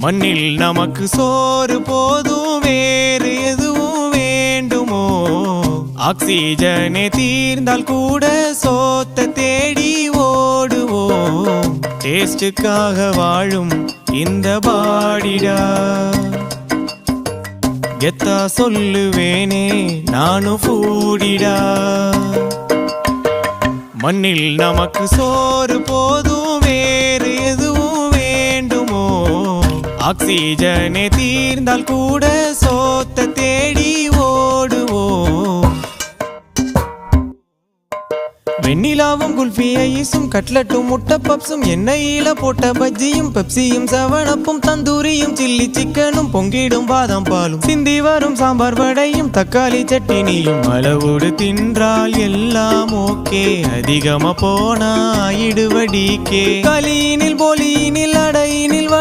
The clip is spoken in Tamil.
மண்ணில் நமக்கு சோறு போதும், வேறு எதுவும் வேண்டுமோ? ஆக்சிஜனே தீர்ந்தால் கூட சோத்த தேடி ஓடுவோம். டேஸ்டுக்காக வாழும் இந்த பாடிடா, கெத்தா சொல்லுவேனே நானும் ஃபூடிடா. மண்ணில் நமக்கு சோறு போதும், வேறு எதுவும் வேண்டுமோ? ஆக்சிஜனே தீர்ந்தால் கூட சோத்த தேடி ஓடுவோம். வெண்ணிலாவும் குல்ஃபி ஐஸும் கட்லட்டும் முட்டை பப்ஸும் எண்ணெயில போட்ட பஜ்ஜியும் பெப்சியும் செவனப்பும் தந்தூரியும் சில்லி சிக்கனும் பொங்கிடும் பாதாம் பாலும் சிந்தி வரும் சாம்பார் வடையும் தக்காளி சட்டினியும் அளவோடு தின்றால் எல்லாம் ஓகே. அதிகமா போனா ஆயிடுவடிக்கே. களியினில் போலியினில் அடையினில்